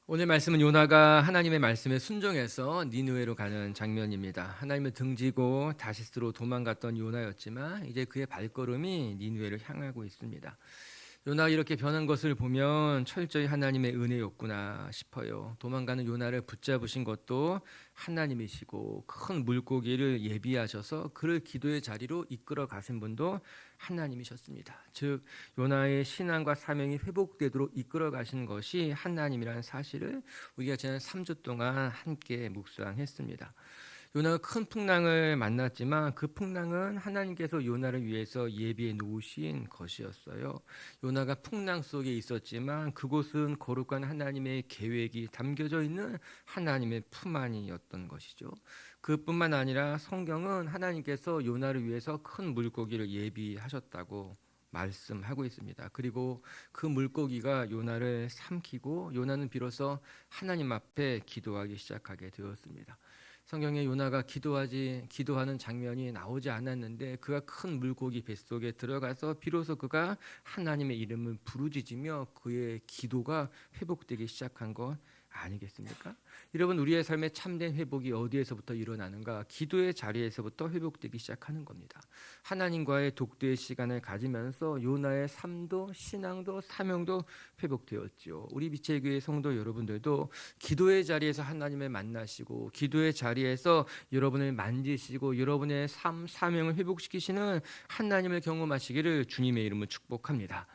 오늘 말씀은 요나가 하나님의 말씀에 순종해서 니느웨로 가는 장면입니다. 하나님을 등지고 다시스로 도망갔던 요나였지만 이제 그의 발걸음이 니느웨를 향하고 있습니다. 요나가 이렇게 변한 것을 보면 철저히 하나님의 은혜였구나 싶어요. 도망가는 요나를 붙잡으신 것도 하나님이시고 큰 물고기를 예비하셔서 그를 기도의 자리로 이끌어 가신 분도 하나님이셨습니다. 즉 요나의 신앙과 사명이 회복되도록 이끌어 가신 것이 하나님이라는 사실을 우리가 지난 3주 동안 함께 묵상했습니다. 요나가 큰 풍랑을 만났지만 그 풍랑은 하나님께서 요나를 위해서 예비해 놓으신 것이었어요. 요나가 풍랑 속에 있었지만 그곳은 거룩한 하나님의 계획이 담겨져 있는 하나님의 품 안이었던 것이죠. 그뿐만 아니라 성경은 하나님께서 요나를 위해서 큰 물고기를 예비하셨다고 말씀하고 있습니다. 그리고 그 물고기가 요나를 삼키고 요나는 비로소 하나님 앞에 기도하기 시작하게 되었습니다. 성경에 요나가 기도하는 장면이 나오지 않았는데 그가 큰 물고기 뱃속에 들어가서 비로소 그가 하나님의 이름을 부르짖으며 그의 기도가 회복되기 시작한 것 아니겠습니까? 여러분, 우리의 삶의 참된 회복이 어디에서부터 일어나는가? 기도의 자리에서부터 회복되기 시작하는 겁니다. 하나님과의 독도의 시간을 가지면서 요나의 삶도 신앙도 사명도 회복되었죠. 우리 빛의 교회 성도 여러분들도 기도의 자리에서 하나님을 만나시고 기도의 자리에서 여러분을 만지시고 여러분의 삶 사명을 회복시키시는 하나님을 경험하시기를 주님의 이름으로 축복합니다.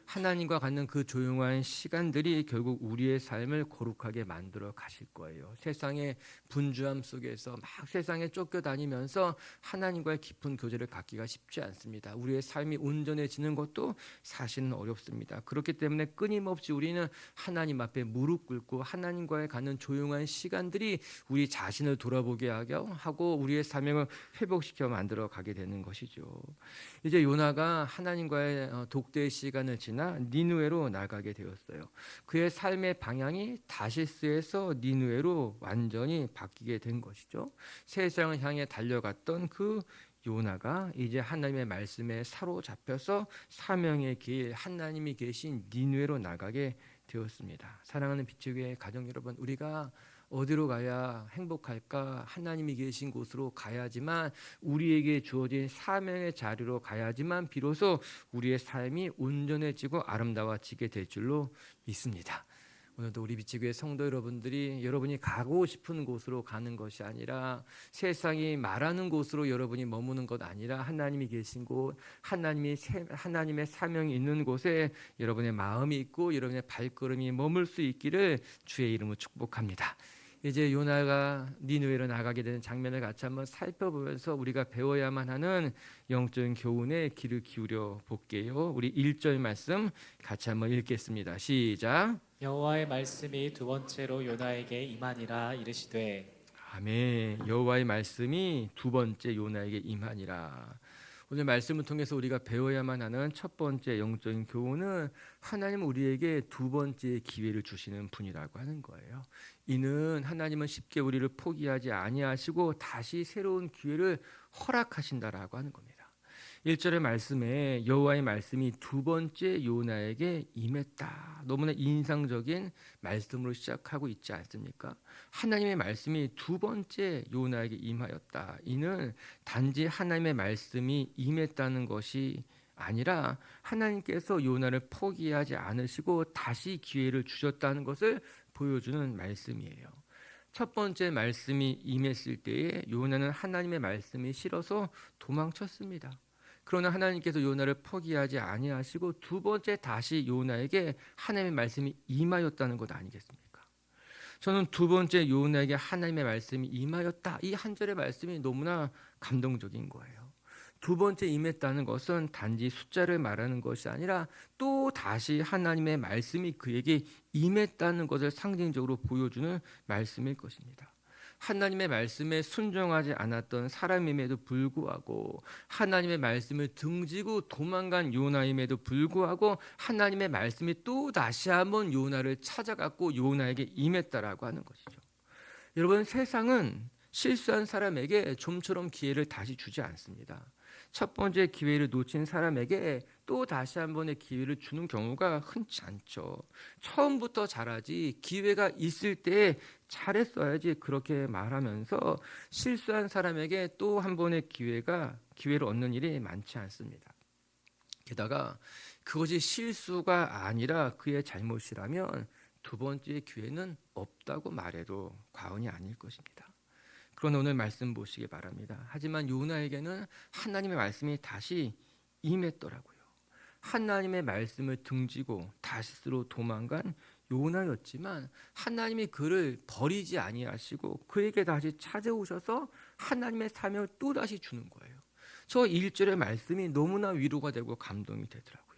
하나님과 갖는 그 조용한 시간들이 결국 우리의 삶을 거룩하게 만들어 가실 거예요. 세상의 분주함 속에서 막 세상에 쫓겨다니면서 하나님과의 깊은 교제를 갖기가 쉽지 않습니다. 우리의 삶이 온전해지는 것도 사실은 어렵습니다. 그렇기 때문에 끊임없이 우리는 하나님 앞에 무릎 꿇고 하나님과의 갖는 조용한 시간들이 우리 자신을 돌아보게 하고 우리의 사명을 회복시켜 만들어 가게 되는 것이죠. 이제 요나가 하나님과의 독대의 시간을 지나 니느웨로 나가게 되었어요. 그의 삶의 방향이 다시스에서 니느웨로 완전히 바뀌게 된 것이죠. 세상을 향해 달려갔던 그 요나가 이제 하나님의 말씀에 사로잡혀서 사명의 길 하나님이 계신 니느웨로 나가게 되었습니다. 사랑하는 빛의 교회 가정 여러분, 우리가 어디로 가야 행복할까? 하나님이 계신 곳으로 가야지만 우리에게 주어진 사명의 자리로 가야지만 비로소 우리의 삶이 온전해지고 아름다워지게 될 줄로 믿습니다. 오늘도 우리 빛의 교회 성도 여러분들이 여러분이 가고 싶은 곳으로 가는 것이 아니라 세상이 말하는 곳으로 여러분이 머무는 것 아니라 하나님이 계신 곳, 하나님의 사명이 있는 곳에 여러분의 마음이 있고 여러분의 발걸음이 머물 수 있기를 주의 이름으로 축복합니다. 이제 요나가 니느웨로 나가게 되는 장면을 같이 한번 살펴보면서 우리가 배워야만 하는 영적인 교훈에 귀를 기울여 볼게요. 우리 1절 말씀 같이 한번 읽겠습니다. 시작. 여호와의 말씀이 두 번째로 요나에게 임하니라 이르시되. 아멘. 여호와의 말씀이 두 번째 요나에게 임하니라. 오늘 말씀을 통해서 우리가 배워야만 하는 첫 번째 영적인 교훈은 하나님은 우리에게 두 번째 기회를 주시는 분이라고 하는 거예요. 이는 하나님은 쉽게 우리를 포기하지 아니하시고 다시 새로운 기회를 허락하신다라고 하는 겁니다. 1절의 말씀에 여호와의 말씀이 두 번째 요나에게 임했다. 너무나 인상적인 말씀으로 시작하고 있지 않습니까? 하나님의 말씀이 두 번째 요나에게 임하였다. 이는 단지 하나님의 말씀이 임했다는 것이 아니라 하나님께서 요나를 포기하지 않으시고 다시 기회를 주셨다는 것을 보여주는 말씀이에요. 첫 번째 말씀이 임했을 때에 요나는 하나님의 말씀이 싫어서 도망쳤습니다. 그러나 하나님께서 요나를 포기하지 아니하시고 두 번째 다시 요나에게 하나님의 말씀이 임하였다는 것 아니겠습니까? 저는 두 번째 요나에게 하나님의 말씀이 임하였다. 이 한 절의 말씀이 너무나 감동적인 거예요. 두 번째 임했다는 것은 단지 숫자를 말하는 것이 아니라 또 다시 하나님의 말씀이 그에게 임했다는 것을 상징적으로 보여주는 말씀일 것입니다. 하나님의 말씀에 순종하지 않았던 사람임에도 불구하고 하나님의 말씀을 등지고 도망간 요나임에도 불구하고 하나님의 말씀이 또 다시 한번 요나를 찾아갔고 요나에게 임했다라고 하는 것이죠. 여러분, 세상은 실수한 사람에게 좀처럼 기회를 다시 주지 않습니다. 첫 번째 기회를 놓친 사람에게 또 다시 한 번의 기회를 주는 경우가 흔치 않죠. 처음부터 잘하지 기회가 있을 때 잘했어야지 그렇게 말하면서 실수한 사람에게 또 한 번의 기회를 얻는 일이 많지 않습니다. 게다가 그것이 실수가 아니라 그의 잘못이라면 두 번째 기회는 없다고 말해도 과언이 아닐 것입니다. 그러나 오늘 말씀 보시기 바랍니다. 하지만 요나에게는 하나님의 말씀이 다시 임했더라고요. 하나님의 말씀을 등지고 다시스로 도망간 요나였지만 하나님이 그를 버리지 아니하시고 그에게 다시 찾아오셔서 하나님의 사명을 또다시 주는 거예요. 저 1절의 말씀이 너무나 위로가 되고 감동이 되더라고요.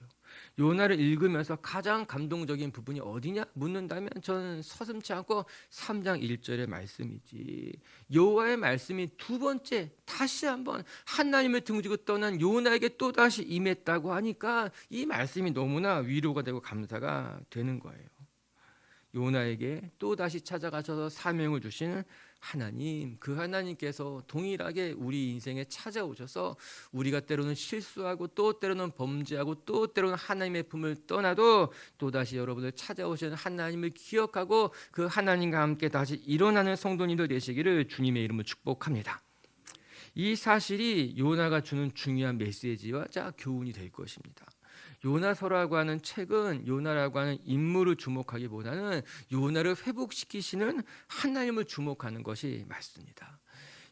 요나를 읽으면서 가장 감동적인 부분이 어디냐 묻는다면 저는 서슴지 않고 3장 1절의 말씀이지. 여호와의 말씀이 두 번째 다시 한번 하나님을 등지고 떠난 요나에게 또다시 임했다고 하니까 이 말씀이 너무나 위로가 되고 감사가 되는 거예요. 요나에게 또다시 찾아가셔서 사명을 주시는 하나님, 그 하나님께서 동일하게 우리 인생에 찾아오셔서 우리가 때로는 실수하고 또 때로는 범죄하고 또 때로는 하나님의 품을 떠나도 또다시 여러분을 찾아오시는 하나님을 기억하고 그 하나님과 함께 다시 일어나는 성도님들 되시기를 주님의 이름으로 축복합니다. 이 사실이 요나가 주는 중요한 메시지와 교훈이 될 것입니다. 요나서라고 하는 책은 요나라고 하는 인물을 주목하기보다는 요나를 회복시키시는 하나님을 주목하는 것이 맞습니다.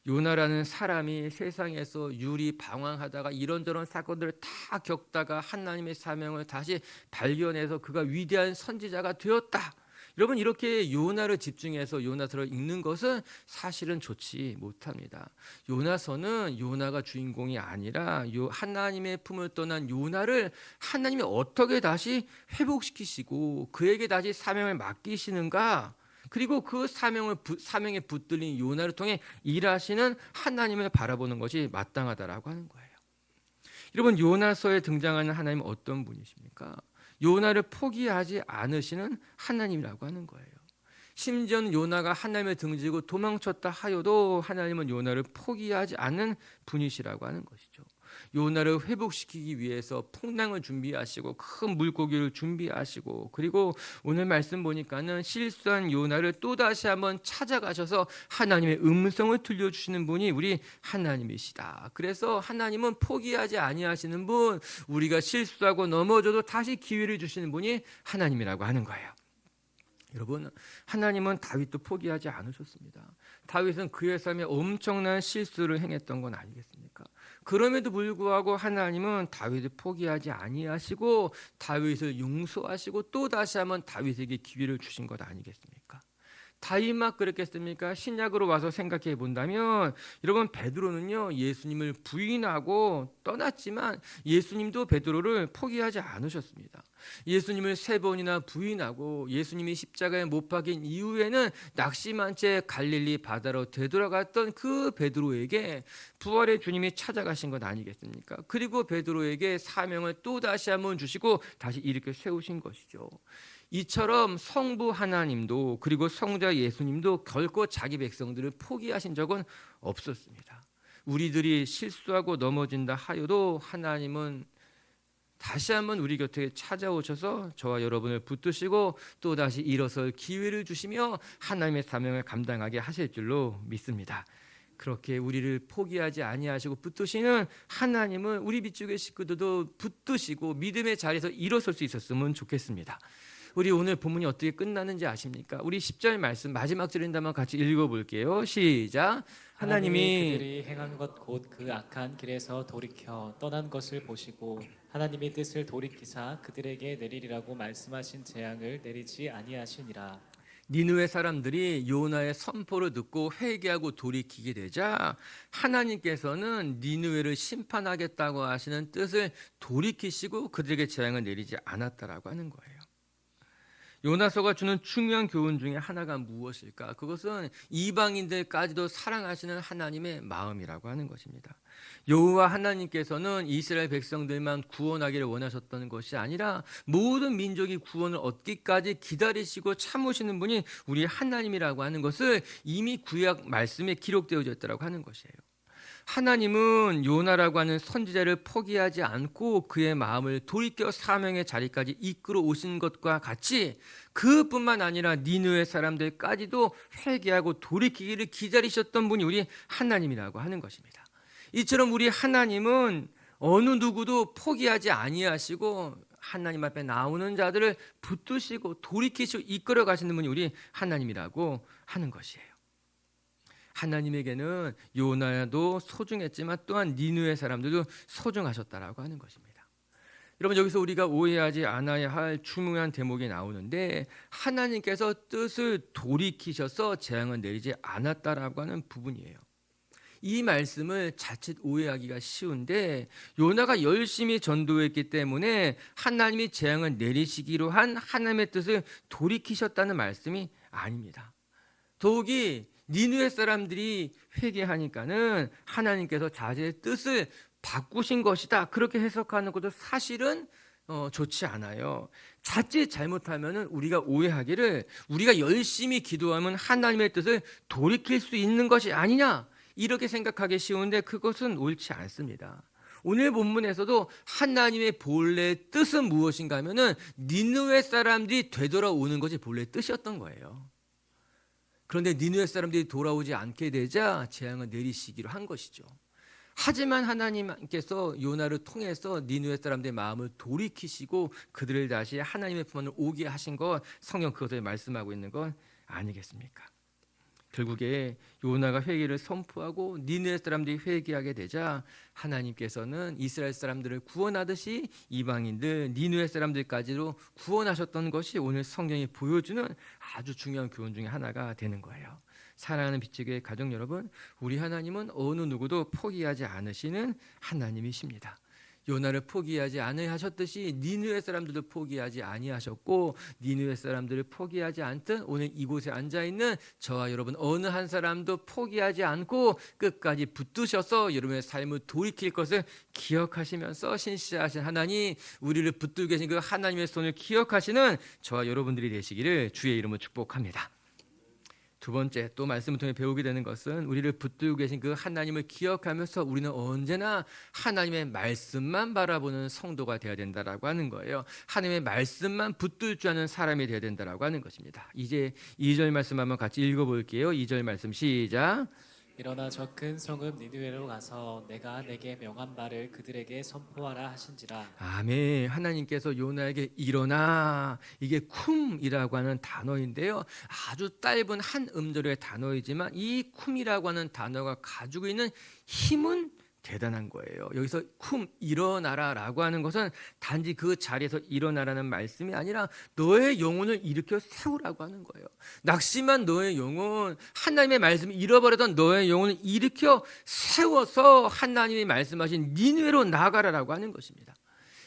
요나라는 사람이 세상에서 유리방황하다가 이런저런 사건들을 다 겪다가 하나님의 사명을 다시 발견해서 그가 위대한 선지자가 되었다. 여러분, 이렇게 요나를 집중해서 요나서를 읽는 것은 사실은 좋지 못합니다. 요나서는 요나가 주인공이 아니라 하나님의 품을 떠난 요나를 하나님이 어떻게 다시 회복시키시고 그에게 다시 사명을 맡기시는가, 그리고 그 사명에 붙들린 요나를 통해 일하시는 하나님을 바라보는 것이 마땅하다라고 하는 거예요. 여러분, 요나서에 등장하는 하나님은 어떤 분이십니까? 요나를 포기하지 않으시는 하나님이라고 하는 거예요. 심지어는 요나가 하나님을 등지고 도망쳤다 하여도 하나님은 요나를 포기하지 않는 분이시라고 하는 것이죠. 요나를 회복시키기 위해서 풍랑을 준비하시고 큰 물고기를 준비하시고, 그리고 오늘 말씀 보니까는 실수한 요나를 또다시 한번 찾아가셔서 하나님의 음성을 들려주시는 분이 우리 하나님이시다. 그래서 하나님은 포기하지 아니하시는 분, 우리가 실수하고 넘어져도 다시 기회를 주시는 분이 하나님이라고 하는 거예요. 여러분, 하나님은 다윗도 포기하지 않으셨습니다. 다윗은 그의 삶에 엄청난 실수를 행했던 건 아니겠습니까? 그럼에도 불구하고 하나님은 다윗을 포기하지 아니하시고 다윗을 용서하시고 또 다시 한번 다윗에게 기회를 주신 것 아니겠습니까? 다윗만 그랬겠습니까? 신약으로 와서 생각해 본다면, 여러분, 베드로는요 예수님을 부인하고 떠났지만 예수님도 베드로를 포기하지 않으셨습니다. 예수님을 3번이나 부인하고 예수님이 십자가에 못 박힌 이후에는 낙심한 채 갈릴리 바다로 되돌아갔던 그 베드로에게 부활의 주님이 찾아가신 것 아니겠습니까? 그리고 베드로에게 사명을 또 다시 한번 주시고 다시 일으켜 세우신 것이죠. 이처럼 성부 하나님도 그리고 성자 예수님도 결코 자기 백성들을 포기하신 적은 없었습니다. 우리들이 실수하고 넘어진다 하여도 하나님은 다시 한번 우리 곁에 찾아오셔서 저와 여러분을 붙드시고 또다시 일어설 기회를 주시며 하나님의 사명을 감당하게 하실 줄로 믿습니다. 그렇게 우리를 포기하지 아니하시고 붙드시는 하나님은 우리 밑줄의 식구들도 붙드시고 믿음의 자리에서 일어설 수 있었으면 좋겠습니다. 우리 오늘 본문이 어떻게 끝나는지 아십니까? 우리 10절 말씀 마지막 절인데 한번 같이 읽어볼게요. 시작. 하나님이 그들이 행한 것 곧 그 악한 길에서 돌이켜 떠난 것을 보시고 하나님의 뜻을 돌이키사 그들에게 내리리라고 말씀하신 재앙을 내리지 아니하시니라. 니느웨 사람들이 요나의 선포를 듣고 회개하고 돌이키게 되자 하나님께서는 니느웨를 심판하겠다고 하시는 뜻을 돌이키시고 그들에게 재앙을 내리지 않았다라고 하는 거예요. 요나서가 주는 중요한 교훈 중에 하나가 무엇일까? 그것은 이방인들까지도 사랑하시는 하나님의 마음이라고 하는 것입니다. 여호와 하나님께서는 이스라엘 백성들만 구원하기를 원하셨던 것이 아니라 모든 민족이 구원을 얻기까지 기다리시고 참으시는 분이 우리 하나님이라고 하는 것을 이미 구약 말씀에 기록되어 있다고 하는 것이에요. 하나님은 요나라고 하는 선지자를 포기하지 않고 그의 마음을 돌이켜 사명의 자리까지 이끌어 오신 것과 같이 그뿐만 아니라 니느웨 사람들까지도 회개하고 돌이키기를 기다리셨던 분이 우리 하나님이라고 하는 것입니다. 이처럼 우리 하나님은 어느 누구도 포기하지 아니하시고 하나님 앞에 나오는 자들을 붙드시고 돌이키시고 이끌어 가시는 분이 우리 하나님이라고 하는 것이에요. 하나님에게는 요나도 소중했지만 또한 니느웨 사람들도 소중하셨다라고 하는 것입니다. 여러분, 여기서 우리가 오해하지 않아야 할 중요한 대목이 나오는데 하나님께서 뜻을 돌이키셔서 재앙을 내리지 않았다라고 하는 부분이에요. 이 말씀을 자칫 오해하기가 쉬운데 요나가 열심히 전도했기 때문에 하나님이 재앙을 내리시기로 한 하나님의 뜻을 돌이키셨다는 말씀이 아닙니다. 더욱이 니느웨 사람들이 회개하니까는 하나님께서 자신의 뜻을 바꾸신 것이다, 그렇게 해석하는 것도 사실은 좋지 않아요. 자칫 잘못하면은 우리가 오해하기를 우리가 열심히 기도하면 하나님의 뜻을 돌이킬 수 있는 것이 아니냐, 이렇게 생각하기 쉬운데 그것은 옳지 않습니다. 오늘 본문에서도 하나님의 본래 뜻은 무엇인가 하면은 니느웨 사람들이 되돌아오는 것이 본래 뜻이었던 거예요. 그런데 니느웨 사람들이 돌아오지 않게 되자 재앙을 내리시기로 한 것이죠. 하지만 하나님께서 요나를 통해서 니느웨 사람들의 마음을 돌이키시고 그들을 다시 하나님의 품 안으로 오게 하신 것, 성경 그것을 말씀하고 있는 것 아니겠습니까? 결국에 요나가 회개를 선포하고 니느웨 사람들이 회개하게 되자 하나님께서는 이스라엘 사람들을 구원하듯이 이방인들 니느웨 사람들까지도 구원하셨던 것이 오늘 성경이 보여주는 아주 중요한 교훈 중에 하나가 되는 거예요. 사랑하는 빛의 가족 여러분, 우리 하나님은 어느 누구도 포기하지 않으시는 하나님이십니다. 요나를 포기하지 아니하셨듯이 니느웨 사람들도 포기하지 아니하셨고 니느웨 사람들을 포기하지 않듯 오늘 이곳에 앉아있는 저와 여러분 어느 한 사람도 포기하지 않고 끝까지 붙드셔서 여러분의 삶을 돌이킬 것을 기억하시면서 신실하신 하나님, 우리를 붙들고 계신 그 하나님의 손을 기억하시는 저와 여러분들이 되시기를 주의 이름으로 축복합니다. 두 번째, 또 말씀을 통해 배우게 되는 것은 우리를 붙들고 계신 그 하나님을 기억하면서 우리는 언제나 하나님의 말씀만 바라보는 성도가 되어야 된다라고 하는 거예요. 하나님의 말씀만 붙들 줄 아는 사람이 되어야 된다라고 하는 것입니다. 이제 2절 말씀 한번 같이 읽어볼게요. 2절 말씀 시작. 일어나 저 큰 성읍 니느웨로 가서 내가 내게 명한 말을 그들에게 선포하라 하신지라. 아멘. 하나님께서 요나에게 일어나, 이게 쿰이라고 하는 단어인데요, 아주 짧은 한 음절의 단어이지만 이 쿰이라고 하는 단어가 가지고 있는 힘은 대단한 거예요. 여기서 쿰, 일어나라라고 하는 것은 단지 그 자리에서 일어나라는 말씀이 아니라 너의 영혼을 일으켜 세우라고 하는 거예요. 낙심한 너의 영혼, 하나님의 말씀을 잃어버렸던 너의 영혼을 일으켜 세워서 하나님이 말씀하신 니느웨로 나아가라라고 하는 것입니다.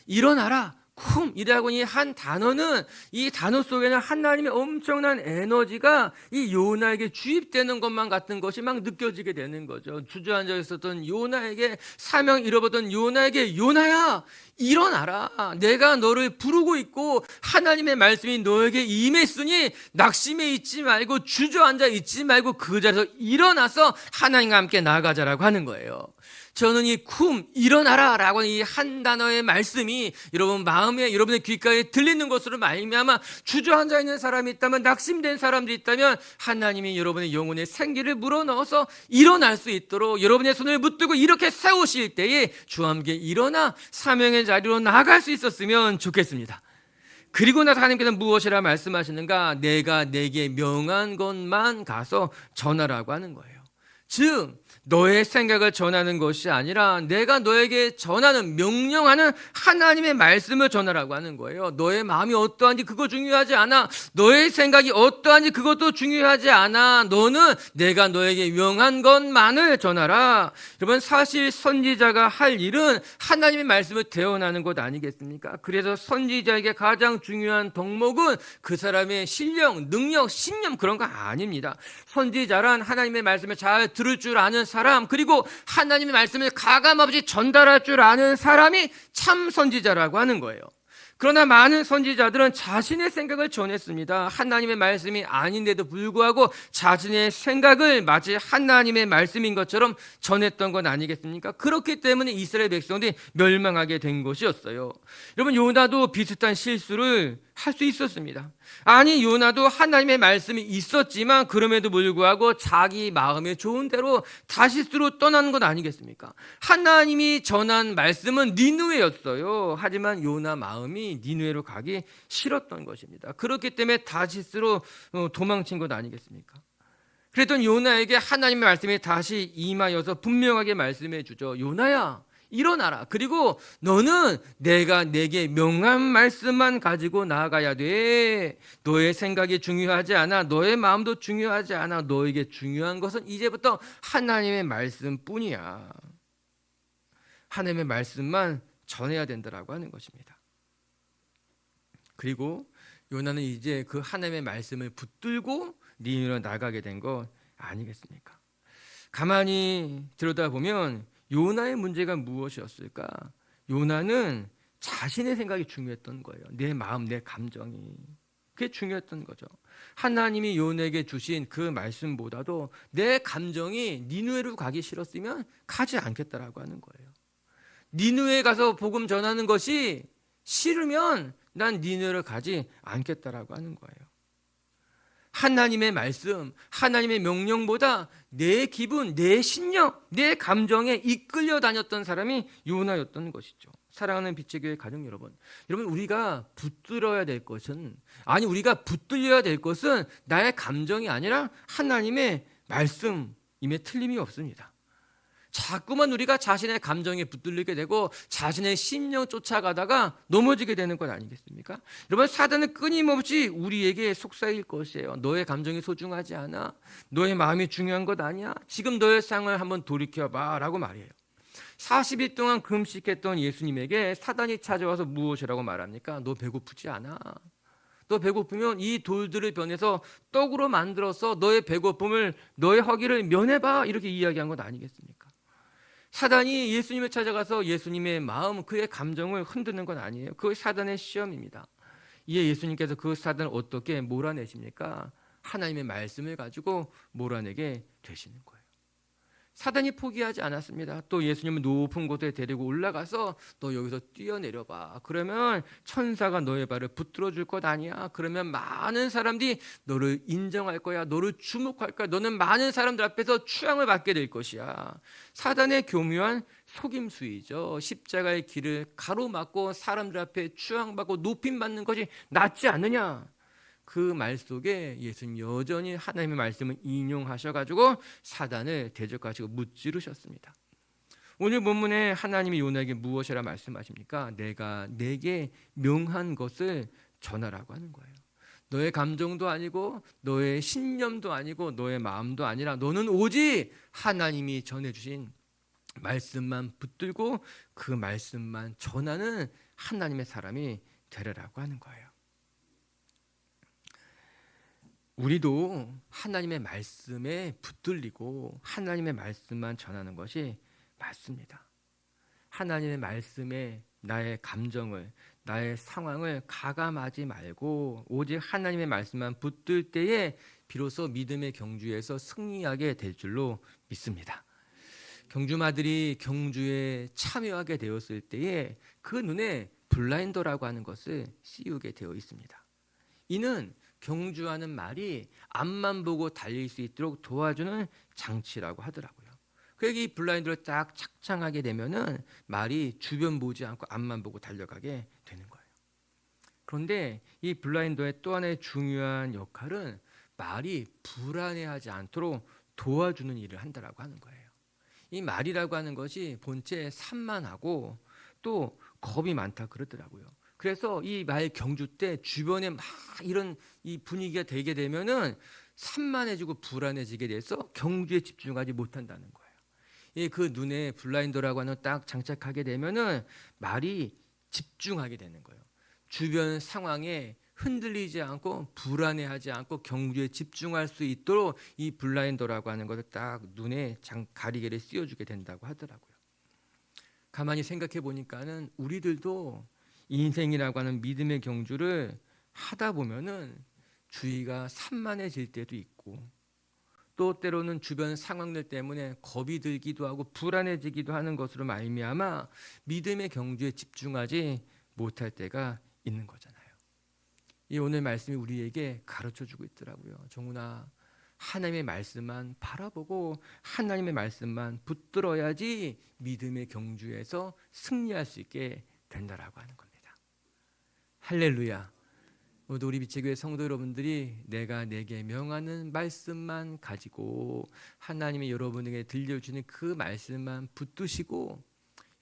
일어나라, 쿰이라고 이 한 단어는, 이 단어 속에는 하나님의 엄청난 에너지가 이 요나에게 주입되는 것만 같은 것이 막 느껴지게 되는 거죠. 주저앉아 있었던 요나에게, 사명 잃어버렸던 요나에게, 요나야 일어나라, 내가 너를 부르고 있고 하나님의 말씀이 너에게 임했으니 낙심해 있지 말고 주저앉아 있지 말고 그 자리에서 일어나서 하나님과 함께 나아가자라고 하는 거예요. 저는 이 쿰, 일어나라 라고 하는 이 한 단어의 말씀이 여러분 마음에, 여러분의 귓가에 들리는 것으로 말미암아 주저앉아 있는 사람이 있다면, 낙심된 사람들이 있다면 하나님이 여러분의 영혼에 생기를 불어넣어서 일어날 수 있도록 여러분의 손을 붙들고 이렇게 세우실 때에 주와 함께 일어나 사명의 자리로 나아갈 수 있었으면 좋겠습니다. 그리고 나서 하나님께서 무엇이라 말씀하시는가? 내가 내게 명한 것만 가서 전하라고 하는 거예요. 즉 너의 생각을 전하는 것이 아니라 내가 너에게 전하는, 명령하는 하나님의 말씀을 전하라고 하는 거예요. 너의 마음이 어떠한지 그거 중요하지 않아. 너의 생각이 어떠한지 그것도 중요하지 않아. 너는 내가 너에게 명한 것만을 전하라. 여러분, 사실 선지자가 할 일은 하나님의 말씀을 대언하는 것 아니겠습니까? 그래서 선지자에게 가장 중요한 덕목은 그 사람의 실력, 능력, 신념 그런 거 아닙니다. 선지자란 하나님의 말씀을 잘 들을 줄 아는 사람, 그리고 하나님의 말씀을 가감없이 전달할 줄 아는 사람이 참 선지자라고 하는 거예요. 그러나 많은 선지자들은 자신의 생각을 전했습니다. 하나님의 말씀이 아닌데도 불구하고 자신의 생각을 마치 하나님의 말씀인 것처럼 전했던 건 아니겠습니까? 그렇기 때문에 이스라엘 백성들이 멸망하게 된 것이었어요. 여러분, 요나도 비슷한 실수를 할 수 있었습니다. 아니, 요나도 하나님의 말씀이 있었지만 그럼에도 불구하고 자기 마음에 좋은 대로 다시스로 떠나는 것 아니겠습니까? 하나님이 전한 말씀은 니느웨였어요. 하지만 요나 마음이 니느웨로 가기 싫었던 것입니다. 그렇기 때문에 다시스로 도망친 것 아니겠습니까? 그랬던 요나에게 하나님의 말씀이 다시 임하여서 분명하게 말씀해 주죠. 요나야, 일어나라. 그리고 너는 내가 내게 명한 말씀만 가지고 나아가야 돼. 너의 생각이 중요하지 않아. 너의 마음도 중요하지 않아. 너에게 중요한 것은 이제부터 하나님의 말씀뿐이야. 하나님의 말씀만 전해야 된다라고 하는 것입니다. 그리고 요나는 이제 그 하나님의 말씀을 붙들고 니느웨로 나가게 된 것 아니겠습니까? 가만히 들여다보면 요나의 문제가 무엇이었을까? 요나는 자신의 생각이 중요했던 거예요. 내 마음, 내 감정이. 그게 중요했던 거죠. 하나님이 요나에게 주신 그 말씀보다도 내 감정이 니느웨로 가기 싫었으면 가지 않겠다라고 하는 거예요. 니느웨에 가서 복음 전하는 것이 싫으면 난 니느웨로 가지 않겠다라고 하는 거예요. 하나님의 말씀, 하나님의 명령보다 내 기분, 내 신념, 내 감정에 이끌려 다녔던 사람이 요나였던 것이죠. 사랑하는 빛의 교회 가족 여러분, 우리가 붙들어야 될 것은, 우리가 붙들려야 될 것은 나의 감정이 아니라 하나님의 말씀임에 틀림이 없습니다. 자꾸만 우리가 자신의 감정에 붙들리게 되고 자신의 심령 쫓아가다가 넘어지게 되는 것 아니겠습니까? 여러분, 사단은 끊임없이 우리에게 속삭일 것이에요. 너의 감정이 소중하지 않아. 너의 마음이 중요한 것 아니야. 지금 너의 상을 한번 돌이켜봐 라고 말해요. 40일 동안 금식했던 예수님에게 사단이 찾아와서 무엇이라고 말합니까? 너 배고프지 않아? 너 배고프면 이 돌들을 변해서 떡으로 만들어서 너의 배고픔을, 너의 허기를 면해봐, 이렇게 이야기한 것 아니겠습니까? 사단이 예수님을 찾아가서 예수님의 마음, 그의 감정을 흔드는 건 아니에요. 그것이 사단의 시험입니다. 이에 예수님께서 그 사단을 어떻게 몰아내십니까? 하나님의 말씀을 가지고 몰아내게 되시는 거예요. 사단이 포기하지 않았습니다. 또 예수님을 높은 곳에 데리고 올라가서 너 여기서 뛰어내려봐. 그러면 천사가 너의 발을 붙들어 줄 것 아니야. 그러면 많은 사람들이 너를 인정할 거야. 너를 주목할 거야. 너는 많은 사람들 앞에서 추앙을 받게 될 것이야. 사단의 교묘한 속임수이죠. 십자가의 길을 가로막고 사람들 앞에 추앙받고 높임받는 것이 낫지 않느냐. 그 말 속에 예수님 여전히 하나님의 말씀을 인용하셔가지고 사단을 대적하시고 무찌르셨습니다. 오늘 본문에 하나님이 요나에게 무엇이라 말씀하십니까? 내가 내게 명한 것을 전하라고 하는 거예요. 너의 감정도 아니고 너의 신념도 아니고 너의 마음도 아니라 너는 오직 하나님이 전해주신 말씀만 붙들고 그 말씀만 전하는 하나님의 사람이 되라라고 하는 거예요. 우리도 하나님의 말씀에 붙들리고 하나님의 말씀만 전하는 것이 맞습니다. 하나님의 말씀에 나의 감정을, 나의 상황을 가감하지 말고 오직 하나님의 말씀만 붙들 때에 비로소 믿음의 경주에서 승리하게 될 줄로 믿습니다. 경주마들이 경주에 참여하게 되었을 때에 그 눈에 블라인더라고 하는 것을 씌우게 되어 있습니다. 이는 경주하는 말이 앞만 보고 달릴 수 있도록 도와주는 장치라고 하더라고요. 그래서 이 블라인드를 딱 착장하게 되면은 말이 주변 보지 않고 앞만 보고 달려가게 되는 거예요. 그런데 이 블라인더의 또 하나의 중요한 역할은 말이 불안해하지 않도록 도와주는 일을 한다라고 하는 거예요. 이 말이라고 하는 것이 본체 산만하고 또 겁이 많다 그러더라고요. 그래서 이 말 경주 때 주변에 막 이런 이 분위기가 되게 되면은 산만해지고 불안해지게 돼서 경주에 집중하지 못한다는 거예요. 그 눈에 블라인더라고 하는 딱 장착하게 되면은 말이 집중하게 되는 거예요. 주변 상황에 흔들리지 않고 불안해하지 않고 경주에 집중할 수 있도록 이 블라인더라고 하는 것을 딱 눈에 가리개를 씌워주게 된다고 하더라고요. 가만히 생각해 보니까는 우리들도 인생이라고 하는 믿음의 경주를 하다 보면은 주의가 산만해질 때도 있고 또 때로는 주변 상황들 때문에 겁이 들기도 하고 불안해지기도 하는 것으로 말미암아 믿음의 경주에 집중하지 못할 때가 있는 거잖아요. 이 오늘 말씀이 우리에게 가르쳐주고 있더라고요. 정훈아, 하나님의 말씀만 바라보고 하나님의 말씀만 붙들어야지 믿음의 경주에서 승리할 수 있게 된다라고 하는 겁니다. 할렐루야. 모두 우리 빛의교회 성도 여러분들이 내가 내게 명하는 말씀만 가지고 하나님이 여러분에게 들려주는 그 말씀만 붙드시고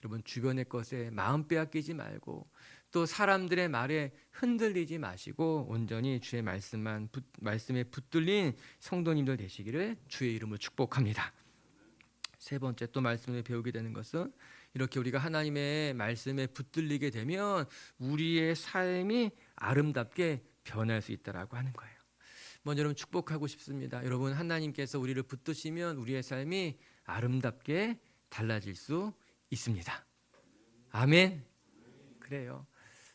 여러분 주변의 것에 마음 빼앗기지 말고 또 사람들의 말에 흔들리지 마시고 온전히 주의 말씀에 붙들린 성도님들 되시기를 주의 이름으로 축복합니다. 세 번째 또 말씀을 배우게 되는 것은 이렇게 우리가 하나님의 말씀에 붙들리게 되면 우리의 삶이 아름답게 변할 수 있다라고 하는 거예요. 먼저 여러분 축복하고 싶습니다. 여러분 하나님께서 우리를 붙드시면 우리의 삶이 아름답게 달라질 수 있습니다. 아멘. 그래요.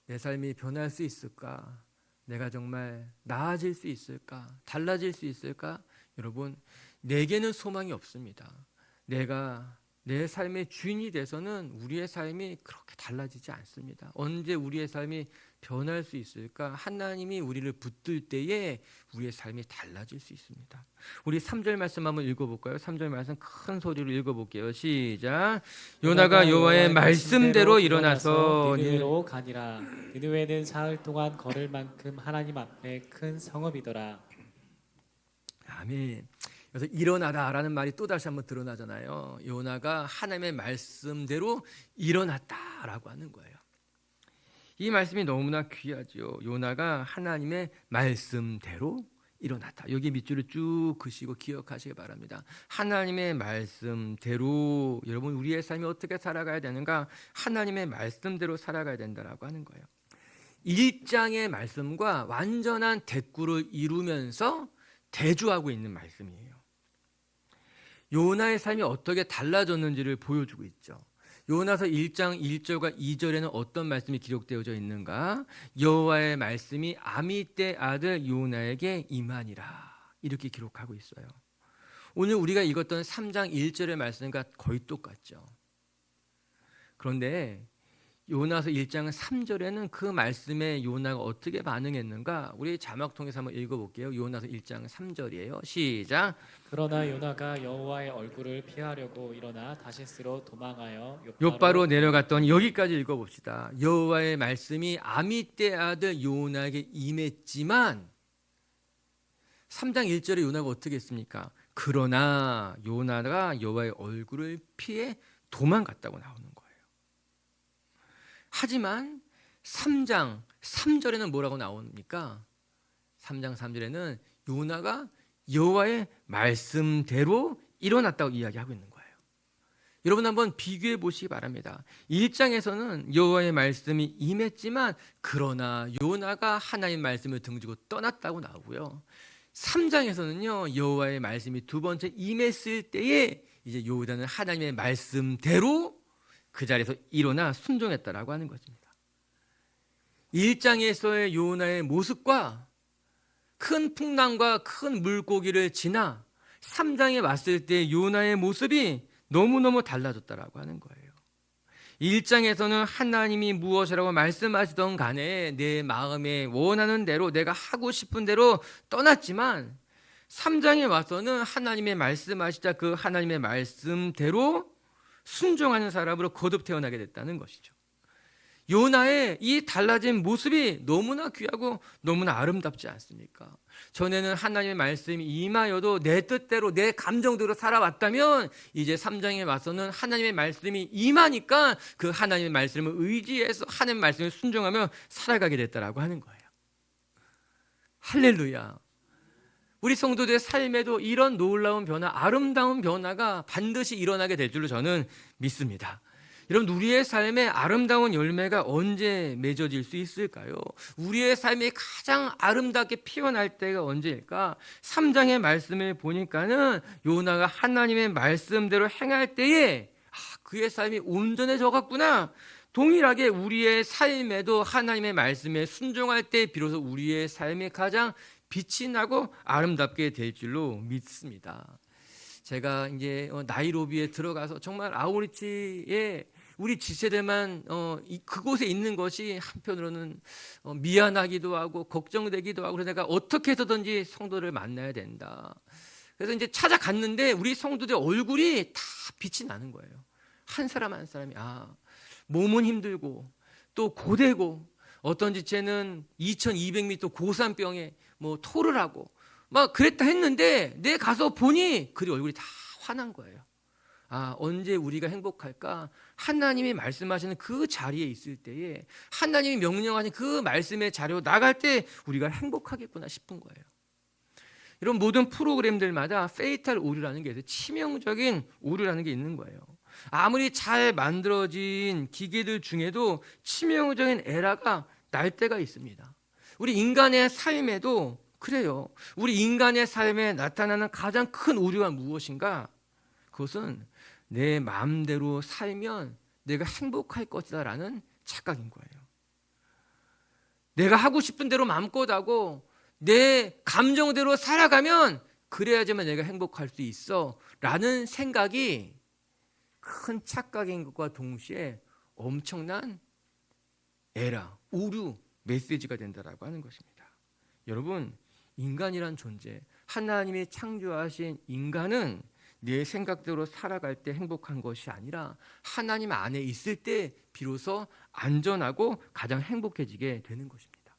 내 삶이 변할 수 있을까? 내가 정말 나아질 수 있을까? 달라질 수 있을까? 여러분 내게는 소망이 없습니다. 내가 내 삶의 주인이 돼서는 우리의 삶이 그렇게 달라지지 않습니다. 언제 우리의 삶이 변할 수 있을까? 하나님이 우리를 붙들 때에 우리의 삶이 달라질 수 있습니다. 우리 3절 말씀 한번 읽어볼까요? 3절 말씀 큰 소리로 읽어볼게요. 시작. 요나가 여호와의 말씀대로 일어나서 니느웨로 가니라. 니느웨는 사흘 동안 걸을 만큼 하나님 앞에 큰 성읍이더라. 아멘. 그래서 일어나다라는 말이 또 다시 한번 드러나잖아요. 요나가 하나님의 말씀대로 일어났다라고 하는 거예요. 이 말씀이 너무나 귀하죠. 요나가 하나님의 말씀대로 일어났다. 여기 밑줄을 쭉 그시고 기억하시기 바랍니다. 하나님의 말씀대로 여러분 우리의 삶이 어떻게 살아가야 되는가? 하나님의 말씀대로 살아가야 된다라고 하는 거예요. 1장의 말씀과 완전한 대꾸를 이루면서 대조하고 있는 말씀이에요. 요나의 삶이 어떻게 달라졌는지를 보여주고 있죠. 요나서 1장 1절과 2절에는 어떤 말씀이 기록되어져 있는가? 여호와의 말씀이 아미떼 아들 요나에게 임하니라. 이렇게 기록하고 있어요. 오늘 우리가 읽었던 3장 1절의 말씀과 거의 똑같죠. 그런데 요나서 1장 3절에는 그 말씀에 요나가 어떻게 반응했는가? 우리 자막 통해서 한번 읽어볼게요. 요나서 1장 3절이에요. 시작. 그러나 요나가 여호와의 얼굴을 피하려고 일어나 다시스로 도망하여 욥바로 내려갔더니 여기까지 읽어봅시다. 여호와의 말씀이 아미떼 아들 요나에게 임했지만 3장 1절에 요나가 어떻게 했습니까? 그러나 요나가 여호와의 얼굴을 피해 도망갔다고 나오는 거예요. 하지만 3장 3절에는 뭐라고 나옵니까? 3장 3절에는 요나가 여호와의 말씀대로 일어났다고 이야기하고 있는 거예요. 여러분 한번 비교해 보시기 바랍니다. 1장에서는 여호와의 말씀이 임했지만 그러나 요나가 하나님의 말씀을 등지고 떠났다고 나오고요. 3장에서는요 여호와의 말씀이 두 번째 임했을 때에 이제 요나는 하나님의 말씀대로 그 자리에서 일어나 순종했다라고 하는 것입니다. 1장에서의 요나의 모습과 큰 풍랑과 큰 물고기를 지나 3장에 왔을 때 요나의 모습이 너무너무 달라졌다라고 하는 거예요. 1장에서는 하나님이 무엇이라고 말씀하시던 간에 내 마음에 원하는 대로 내가 하고 싶은 대로 떠났지만 3장에 와서는 하나님의 말씀하시자 그 하나님의 말씀대로 순종하는 사람으로 거듭 태어나게 됐다는 것이죠. 요나의 이 달라진 모습이 너무나 귀하고 너무나 아름답지 않습니까? 전에는 하나님의 말씀이 임하여도 내 뜻대로 내 감정대로 살아왔다면 이제 3장에 와서는 하나님의 말씀이 임하니까 그 하나님의 말씀을 의지해서 하나님의 말씀을 순종하며 살아가게 됐다라고 하는 거예요. 할렐루야. 우리 성도들의 삶에도 이런 놀라운 변화, 아름다운 변화가 반드시 일어나게 될 줄로 저는 믿습니다. 여러분, 우리의 삶에 아름다운 열매가 언제 맺어질 수 있을까요? 우리의 삶이 가장 아름답게 피어날 때가 언제일까? 3장의 말씀을 보니까는 요나가 하나님의 말씀대로 행할 때에 그의 삶이 온전해져 갔구나. 동일하게 우리의 삶에도 하나님의 말씀에 순종할 때 비로소 우리의 삶이 가장 빛이 나고 아름답게 될 줄로 믿습니다. 제가 이제 나이로비에 들어가서 정말 아우리치에 우리 지체들만 그곳에 있는 것이 한편으로는 미안하기도 하고 걱정되기도 하고, 그래서 내가 어떻게 해서든지 성도를 만나야 된다. 그래서 이제 찾아갔는데 우리 성도들 얼굴이 다 빛이 나는 거예요. 한 사람 한 사람이 몸은 힘들고 또 고되고, 어떤 지체는 2200m 고산병에 토를 하고 막 그랬다 했는데 내 가서 보니 그리 얼굴이 다 환한 거예요. 언제 우리가 행복할까? 하나님이 말씀하시는 그 자리에 있을 때에, 하나님이 명령하신 그 말씀의 자리로 나갈 때 우리가 행복하겠구나 싶은 거예요. 이런 모든 프로그램들마다 페이탈 오류라는 게 있어요. 치명적인 오류라는 게 있는 거예요. 아무리 잘 만들어진 기계들 중에도 치명적인 에러가 날 때가 있습니다. 우리 인간의 삶에도 그래요. 우리 인간의 삶에 나타나는 가장 큰 오류가 무엇인가? 그것은 내 마음대로 살면 내가 행복할 것이다라는 착각인 거예요. 내가 하고 싶은 대로 마음껏 하고 내 감정대로 살아가면 그래야지만 내가 행복할 수 있어 라는 생각이 큰 착각인 것과 동시에 엄청난 에러, 오류 메시지가 된다라고 하는 것입니다. 여러분, 인간이란 존재, 하나님이 창조하신 인간은 내 생각대로 살아갈 때 행복한 것이 아니라 하나님 안에 있을 때 비로소 안전하고 가장 행복해지게 되는 것입니다.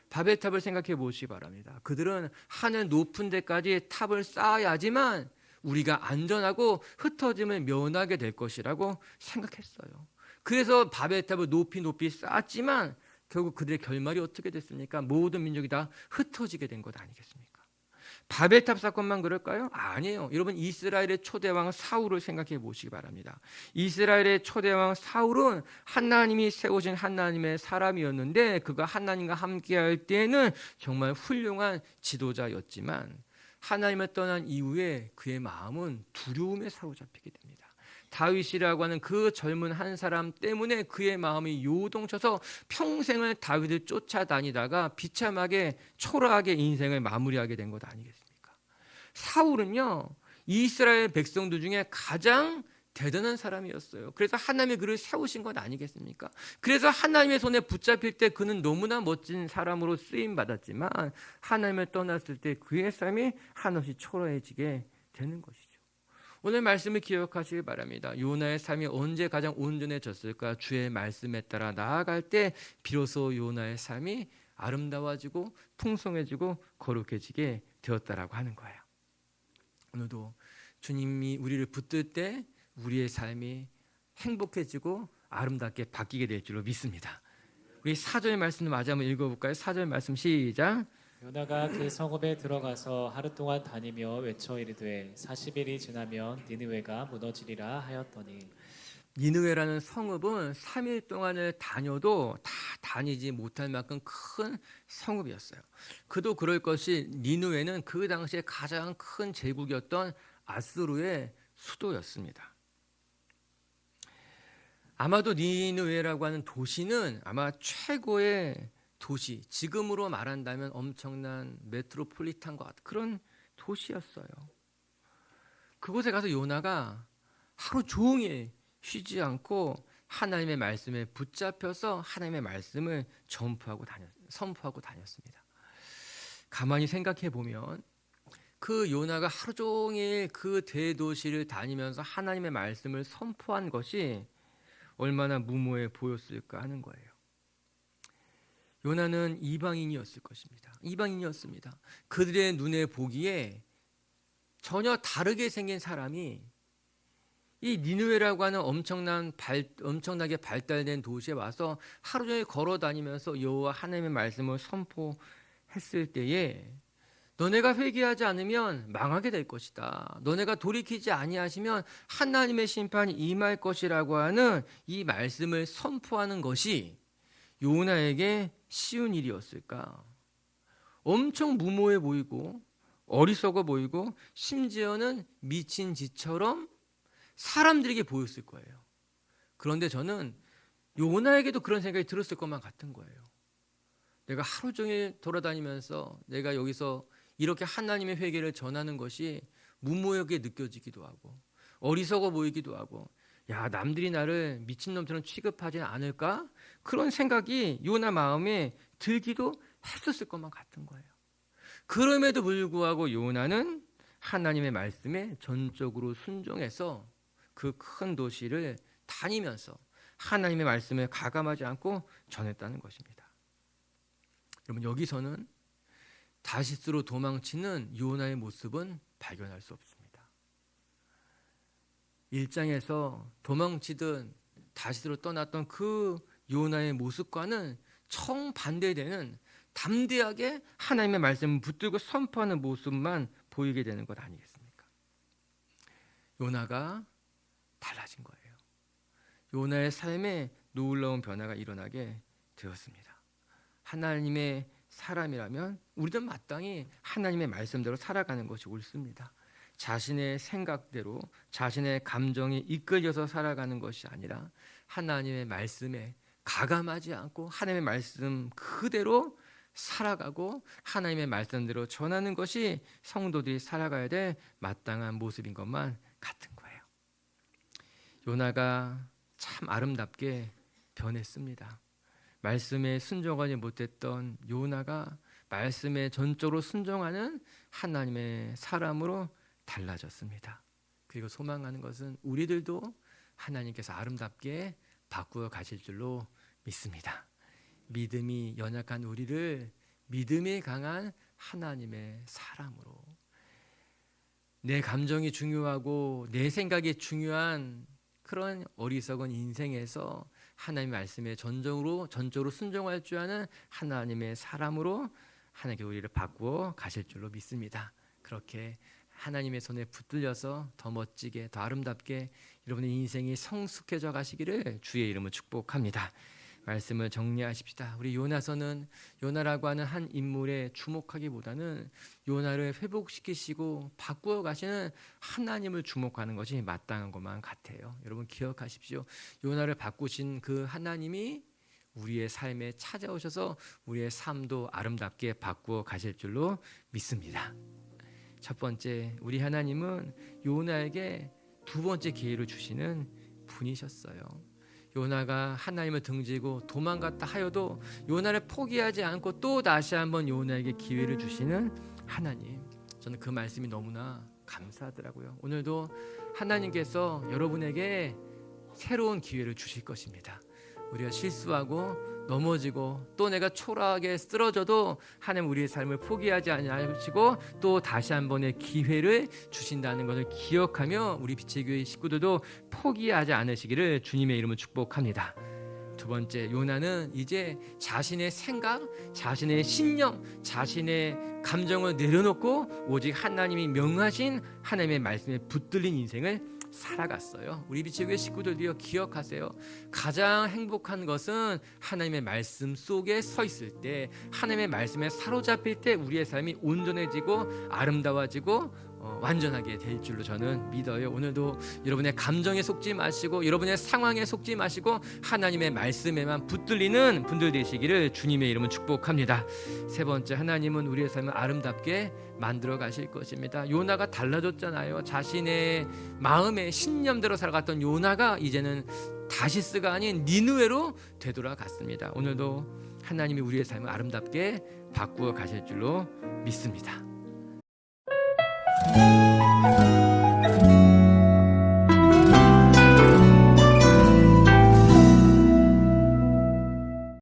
바벨 탑을 생각해 보시기 바랍니다. 그들은 하늘 높은 데까지 탑을 쌓아야지만 우리가 안전하고 흩어짐을 면하게 될 것이라고 생각했어요. 그래서 바벨 탑을 높이 쌓았지만 결국 그들의 결말이 어떻게 됐습니까? 모든 민족이 다 흩어지게 된 것 아니겠습니까? 바벨탑 사건만 그럴까요? 아니에요. 여러분, 이스라엘의 초대왕 사울을 생각해 보시기 바랍니다. 이스라엘의 초대왕 사울은 하나님이 세우신 하나님의 사람이었는데 그가 하나님과 함께할 때에는 정말 훌륭한 지도자였지만 하나님을 떠난 이후에 그의 마음은 두려움에 사로잡히게 됩니다. 다윗이라고 하는 그 젊은 한 사람 때문에 그의 마음이 요동쳐서 평생을 다윗을 쫓아다니다가 비참하게 초라하게 인생을 마무리하게 된 것 아니겠습니까? 사울은요, 이스라엘 백성들 중에 가장 대단한 사람이었어요. 그래서 하나님이 그를 세우신 것 아니겠습니까? 그래서 하나님의 손에 붙잡힐 때 그는 너무나 멋진 사람으로 쓰임받았지만 하나님을 떠났을 때 그의 삶이 한없이 초라해지게 되는 것이죠. 오늘 말씀을 기억하시기 바랍니다. 요나의 삶이 언제 가장 온전해졌을까? 주의 말씀에 따라 나아갈 때 비로소 요나의 삶이 아름다워지고 풍성해지고 거룩해지게 되었다라고 하는 거예요. 오늘도 주님이 우리를 붙들 때 우리의 삶이 행복해지고 아름답게 바뀌게 될 줄로 믿습니다. 우리 4절 말씀을 마저 한번 읽어볼까요? 4절 말씀 시작. 요나가 그 성읍에 들어가서 하루 동안 다니며 외쳐 이르되 40일이 지나면 니느웨가 무너지리라 하였더니, 니느웨라는 성읍은 3일 동안을 다녀도 다 다니지 못할 만큼 큰 성읍이었어요. 그도 그럴 것이 니느웨는 그 당시에 가장 큰 제국이었던 아수르의 수도였습니다. 아마도 니느웨라고 하는 도시는 아마 최고의 도시, 지금으로 말한다면 엄청난 메트로폴리탄과 같은 그런 도시였어요. 그곳에 가서 요나가 하루 종일 쉬지 않고 하나님의 말씀에 붙잡혀서 하나님의 말씀을 선포하고 다녔습니다. 가만히 생각해 보면 그 요나가 하루 종일 그 대도시를 다니면서 하나님의 말씀을 선포한 것이 얼마나 무모해 보였을까 하는 거예요. 요나는 이방인이었을 것입니다. 이방인이었습니다. 그들의 눈에 보기에 전혀 다르게 생긴 사람이 이 니느웨라고 하는 엄청나게 발달된 도시에 와서 하루 종일 걸어 다니면서 여호와 하나님의 말씀을 선포했을 때에 너네가 회개하지 않으면 망하게 될 것이다. 너네가 돌이키지 아니하시면 하나님의 심판이 임할 것이라고 하는 이 말씀을 선포하는 것이 요나에게 쉬운 일이었을까? 엄청 무모해 보이고 어리석어 보이고 심지어는 미친 짓처럼 사람들에게 보였을 거예요. 그런데 저는 요나에게도 그런 생각이 들었을 것만 같은 거예요. 내가 하루 종일 돌아다니면서 내가 여기서 이렇게 하나님의 회개를 전하는 것이 무모하게 느껴지기도 하고 어리석어 보이기도 하고 야, 남들이 나를 미친놈처럼 취급하지 않을까? 그런 생각이 요나 마음에 들기도 했었을 것만 같은 거예요. 그럼에도 불구하고 요나는 하나님의 말씀에 전적으로 순종해서 그 큰 도시를 다니면서 하나님의 말씀에 가감하지 않고 전했다는 것입니다. 여러분, 여기서는 다시스로 도망치는 요나의 모습은 발견할 수 없습니다. 1장에서 도망치던 다시스로 떠났던 그 요나의 모습과는 정반대되는 담대하게 하나님의 말씀을 붙들고 선포하는 모습만 보이게 되는 것 아니겠습니까? 요나가 달라진 거예요. 요나의 삶에 놀라운 변화가 일어나게 되었습니다. 하나님의 사람이라면 우리도 마땅히 하나님의 말씀대로 살아가는 것이 옳습니다. 자신의 생각대로 자신의 감정이 이끌려서 살아가는 것이 아니라 하나님의 말씀에 가감하지 않고 하나님의 말씀 그대로 살아가고 하나님의 말씀대로 전하는 것이 성도들이 살아가야 될 마땅한 모습인 것만 같은 거예요. 요나가 참 아름답게 변했습니다. 말씀에 순종하지 못했던 요나가 말씀에 전적으로 순종하는 하나님의 사람으로 달라졌습니다. 그리고 소망하는 것은 우리들도 하나님께서 아름답게 바꾸어 가실 줄로 믿습니다. 믿음이 연약한 우리를 믿음이 강한 하나님의 사람으로, 내 감정이 중요하고 내 생각이 중요한 그런 어리석은 인생에서 하나님의 말씀에 전적으로 순종할 줄 아는 하나님의 사람으로 하나님께 우리를 바꾸어 가실 줄로 믿습니다. 그렇게 하나님의 손에 붙들려서 더 멋지게 더 아름답게 여러분의 인생이 성숙해져 가시기를 주의 이름으로 축복합니다. 말씀을 정리하십시다. 우리 요나서는 요나라고 하는 한 인물에 주목하기보다는 요나를 회복시키시고 바꾸어 가시는 하나님을 주목하는 것이 마땅한 것만 같아요. 여러분 기억하십시오. 요나를 바꾸신 그 하나님이 우리의 삶에 찾아오셔서 우리의 삶도 아름답게 바꾸어 가실 줄로 믿습니다. 첫 번째, 우리 하나님은 요나에게 두 번째 기회를 주시는 분이셨어요. 요나가 하나님을 등지고 도망갔다 하여도 요나를 포기하지 않고 또 다시 한번 요나에게 기회를 주시는 하나님. 저는 그 말씀이 너무나 감사하더라고요. 오늘도 하나님께서 여러분에게 새로운 기회를 주실 것입니다. 우리가 실수하고 넘어지고 또 내가 초라하게 쓰러져도 하나님 우리의 삶을 포기하지 않으시고 또 다시 한 번의 기회를 주신다는 것을 기억하며 우리 빛의 교회 식구들도 포기하지 않으시기를 주님의 이름으로 축복합니다. 두 번째, 요나는 이제 자신의 생각, 자신의 신념, 자신의 감정을 내려놓고 오직 하나님이 명하신 하나님의 말씀에 붙들린 인생을 살아갔어요. 우리 빛의 교회 식구들도요, 기억하세요. 가장 행복한 것은 하나님의 말씀 속에 서 있을 때, 하나님의 말씀에 사로잡힐 때 우리의 삶이 온전해지고 아름다워지고 완전하게 될 줄로 저는 믿어요. 오늘도 여러분의 감정에 속지 마시고 여러분의 상황에 속지 마시고 하나님의 말씀에만 붙들리는 분들 되시기를 주님의 이름은 축복합니다. 세 번째, 하나님은 우리의 삶을 아름답게 만들어 가실 것입니다. 요나가 달라졌잖아요. 자신의 마음의 신념대로 살아갔던 요나가 이제는 다시스가 아닌 니느웨로 되돌아갔습니다. 오늘도 하나님이 우리의 삶을 아름답게 바꾸어 가실 줄로 믿습니다.